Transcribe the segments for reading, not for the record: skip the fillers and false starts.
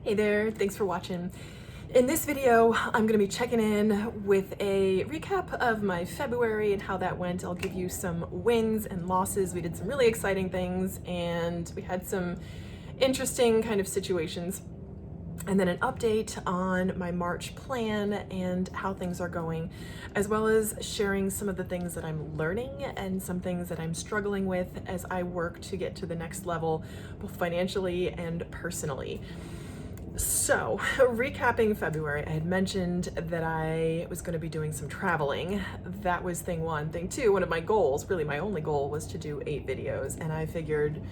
Hey there, thanks for watching. In this video, I'm gonna be checking in with a recap of my February and how that went. I'll give you some wins and losses. We did some really exciting things and we had some interesting kind of situations. And then an update on my March plan and how things are going, as well as sharing some of the things that I'm learning and some things that I'm struggling with as I work to get to the next level, both financially and personally. So, recapping February, I had mentioned that I was going to be doing some traveling. That was thing one. Thing two, one of my goals, really my only goal, was to do 8 videos, and I figured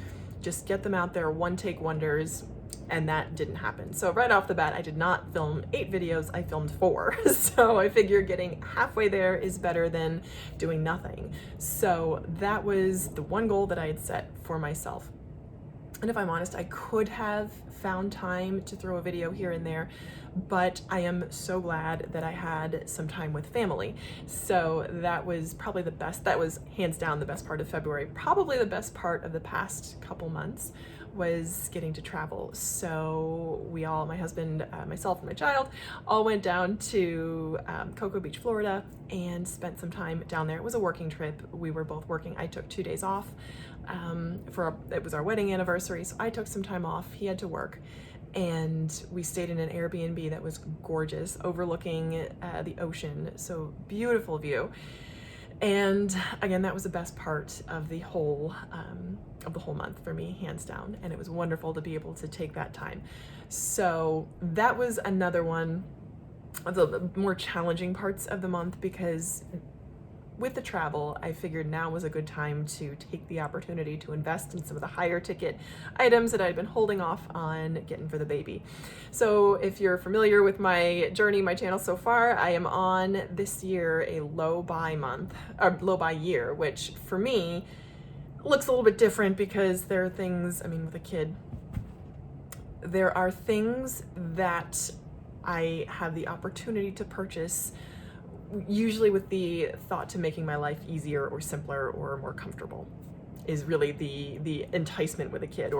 just get them out there, one take wonders, and that didn't happen. So right off the bat, I did not film 8 videos, I filmed 4. So I figured getting halfway there is better than doing nothing. So that was the one goal that I had set for myself. And if I'm honest, I could have found time to throw a video here and there, but I am so glad that I had some time with family. So that was probably the best, that was hands down the best part of February. Probably the best part of the past couple months was getting to travel. So we all, my husband, myself, and my child, all went down to Cocoa Beach, Florida, and spent some time down there. It was a working trip. We were both working. I took 2 days off it was our wedding anniversary, so I took some time off. He had to work, and we stayed in an Airbnb that was gorgeous, overlooking the ocean. So beautiful view. And again, that was the best part of the whole month for me, hands down. And it was wonderful to be able to take that time. So that was another one of the more challenging parts of the month, because with the travel, I figured now was a good time to take the opportunity to invest in some of the higher ticket items that I'd been holding off on getting for the baby. So if you're familiar with my journey, my channel so far, I am on this year a low buy month, or low buy year, which for me looks a little bit different because there are things, I mean, with a kid, there are things that I have the opportunity to purchase, usually with the thought to making my life easier or simpler or more comfortable, is really the enticement with a kid.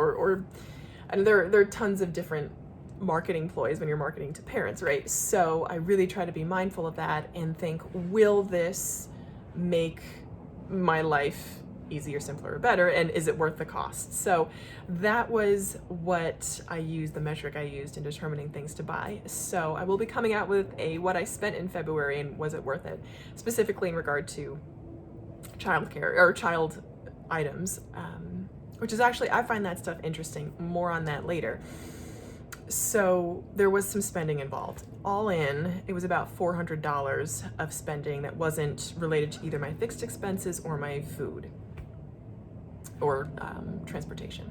And there are tons of different marketing ploys when you're marketing to parents, right? So I really try to be mindful of that and think, will this make my life easier, simpler, or better, and is it worth the cost? So that was what I used, the metric I used in determining things to buy. So I will be coming out with what I spent in February and was it worth it, specifically in regard to childcare or child items, which is actually, I find that stuff interesting. More on that later. So there was some spending involved. All in, it was about $400 of spending that wasn't related to either my fixed expenses or my food or transportation.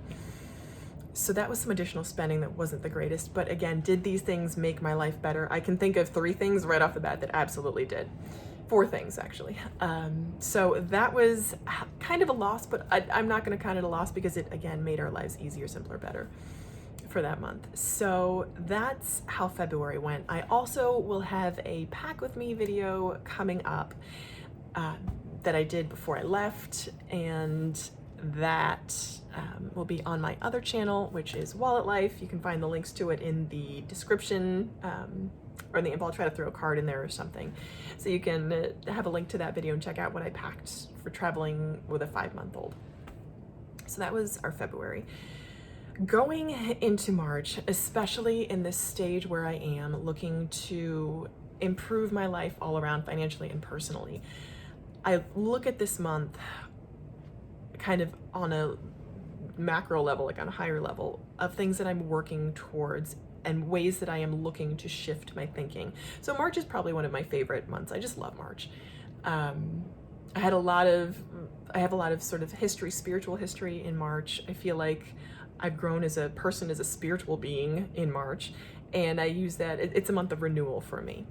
So that was some additional spending that wasn't the greatest, but again, did these things make my life better? I can think of 3 things right off the bat that absolutely did. 4 things actually. So that was kind of a loss, but I'm not going to count it a loss because it again made our lives easier, simpler, better for that month. So that's how February went. I also will have a pack with me video coming up that I did before I left, and that will be on my other channel, which is Wallet Life. You can find the links to it in the description, or in the info. I'll try to throw a card in there or something, so you can have a link to that video and check out what I packed for traveling with a 5-month-old. So that was our February. Going into March, especially in this stage where I am looking to improve my life all around financially and personally, I look at this month kind of on a macro level, like on a higher level, of things that I'm working towards and ways that I am looking to shift my thinking. So March is probably one of my favorite months. I just love March. I have a lot of sort of spiritual history in March. I feel like I've grown as a person, as a spiritual being in March, and I use that, it's a month of renewal for me.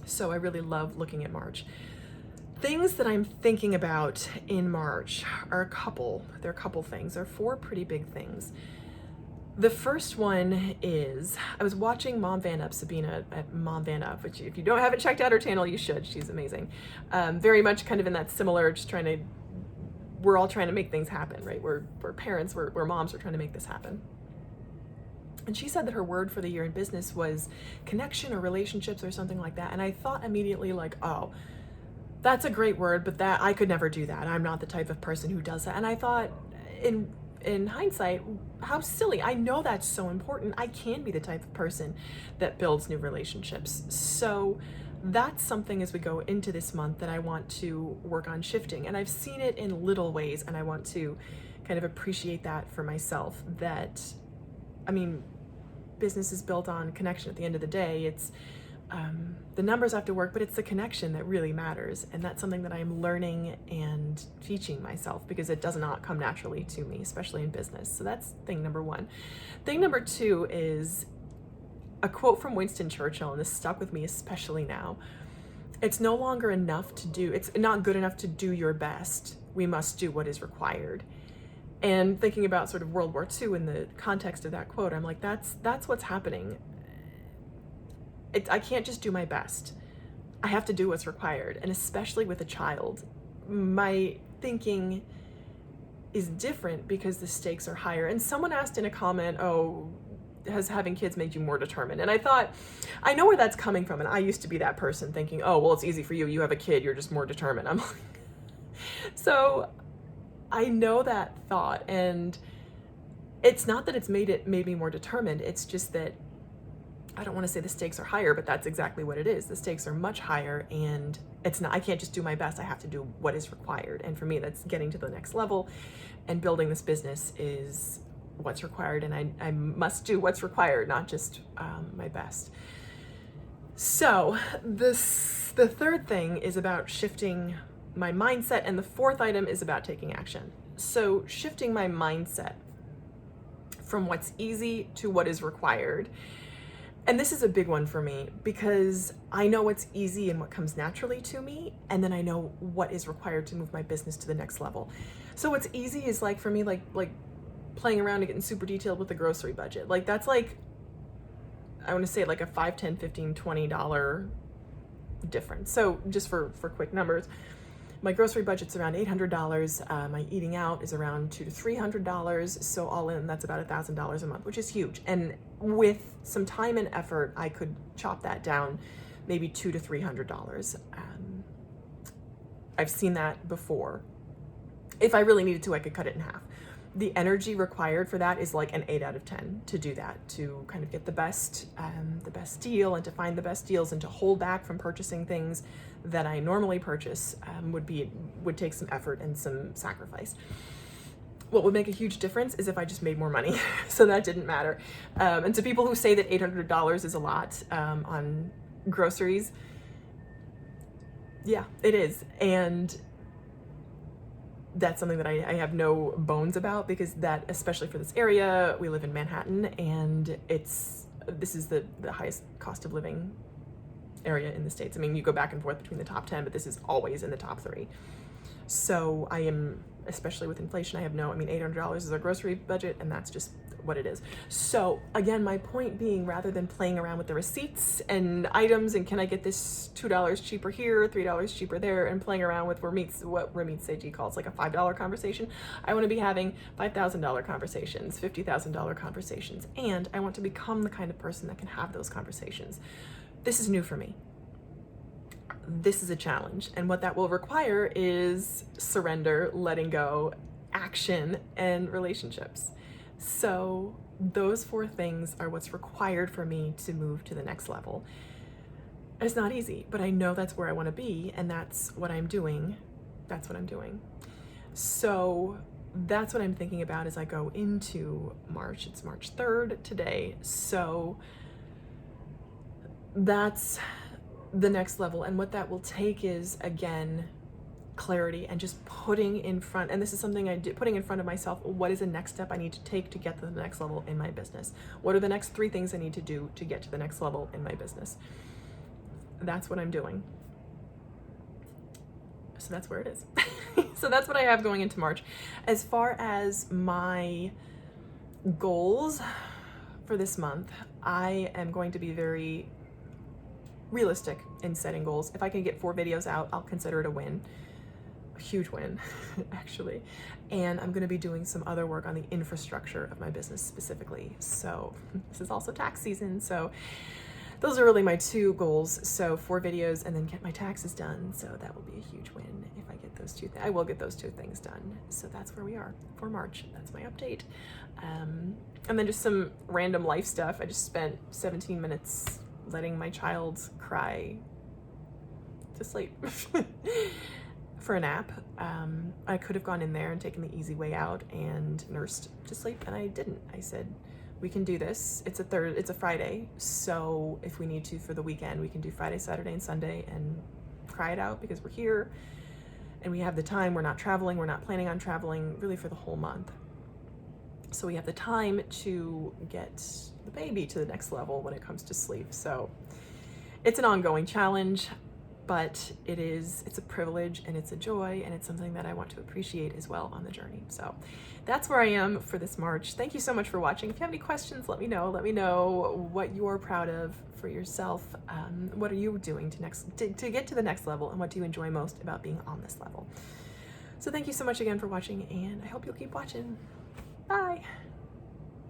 So I really love looking at March. Things that I'm thinking about in March are a couple things. There are 4 pretty big things. The first one is, I was watching Mom Van Up, Sabina at Mom Van Up, which if you haven't checked out her channel, you should. She's amazing. Very much kind of in that similar, just we're all trying to make things happen, right? We're parents, we're moms, we're trying to make this happen. And she said that her word for the year in business was connection or relationships or something like that. And I thought immediately like, oh, that's a great word, but that I could never do that. I'm not the type of person who does that. And I thought in hindsight, how silly. I know that's so important. I can be the type of person that builds new relationships. So that's something as we go into this month that I want to work on shifting. And I've seen it in little ways, and I want to kind of appreciate that for myself. That, I mean, business is built on connection at the end of the day. It's the numbers have to work, but it's the connection that really matters. And that's something that I'm learning and teaching myself, because it does not come naturally to me, especially in business. So that's thing number one. Thing number two is a quote from Winston Churchill, and this stuck with me especially now. It's no longer enough to do, it's not good enough to do your best. We must do what is required. And thinking about sort of World War II in the context of that quote, I'm like, that's what's happening. I can't just do my best. I have to do what's required. And especially with a child, my thinking is different because the stakes are higher. And someone asked in a comment, oh, has having kids made you more determined? And I thought, I know where that's coming from. And I used to be that person thinking, oh, well, it's easy for you. You have a kid, you're just more determined. I'm like, so I know that thought. And it's not that it's made me more determined. It's just that I don't want to say the stakes are higher, but that's exactly what it is. The stakes are much higher, and it's not, I can't just do my best. I have to do what is required. And for me, that's getting to the next level, and building this business is what's required. And I must do what's required, not just my best. So the third thing is about shifting my mindset. And the fourth item is about taking action. So shifting my mindset from what's easy to what is required. And this is a big one for me, because I know what's easy and what comes naturally to me, and then I know what is required to move my business to the next level. So what's easy is like for me, like playing around and getting super detailed with the grocery budget. Like that's like, I want to say like a $5, $10, $15, $20 difference. So just for quick numbers, my grocery budget's around $800. My eating out is around $200 to $300. So all in, that's about $1,000 a month, which is huge. And with some time and effort, I could chop that down maybe $200 to $300. I've seen that before. If I really needed to, I could cut it in half. The energy required for that is like an 8 out of 10 to do that, to kind of get the best deal, and to find the best deals, and to hold back from purchasing things that I normally purchase would take some effort and some sacrifice. What would make a huge difference is if I just made more money. So that didn't matter. And to people who say that $800 is a lot on groceries, yeah, it is. And that's something that I have no bones about, because that, especially for this area, we live in Manhattan, and this is the highest cost of living area in the States. I mean, you go back and forth between the top 10, but this is always in the top 3. So I am, especially with inflation, $800 is our grocery budget, and that's just what it is. So again, my point being, rather than playing around with the receipts and items and can I get this $2 cheaper here, $3 cheaper there, and playing around with what Ramit Sethi calls like a $5 conversation, I want to be having $5,000 conversations, $50,000 conversations, and I want to become the kind of person that can have those conversations. This is new for me. This is a challenge, and what that will require is surrender, letting go, action, and relationships. So those 4 things are what's required for me to move to the next level. It's not easy, but I know that's where I want to be, and that's what I'm doing. So that's what I'm thinking about as I go into March. It's March 3rd today. So that's the next level. And what that will take is, again, clarity, and just putting in front, and this is something I do, putting in front of myself, what is the next step I need to take to get to the next level in my business? What are the next 3 things I need to do to get to the next level in my business? That's what I'm doing. So that's where it is. So that's what I have going into March. As far as my goals for this month, I am going to be very realistic in setting goals. If I can get 4 videos out, I'll consider it a win. a huge win, actually. And I'm gonna be doing some other work on the infrastructure of my business specifically. So this is also tax season, so those are really my two goals. So 4 videos and then get my taxes done. So that will be a huge win if I get those two. I will get those 2 things done. So that's where we are for March. That's my update. And then just some random life stuff. I just spent 17 minutes letting my child cry to sleep for a nap. I could have gone in there and taken the easy way out and nursed to sleep, and I didn't. I said, we can do this. It's a Friday, so if we need to for the weekend, we can do Friday, Saturday, and Sunday and cry it out because we're here and we have the time. We're not traveling. We're not planning on traveling really for the whole month. So we have the time to get the baby to the next level when it comes to sleep. So it's an ongoing challenge, but it's a privilege and it's a joy and it's something that I want to appreciate as well on the journey. So that's where I am for this March. Thank you so much for watching. If you have any questions, let me know. Let me know what you're proud of for yourself. What are you doing to get to the next level, and what do you enjoy most about being on this level? So thank you so much again for watching, and I hope you'll keep watching. Bye.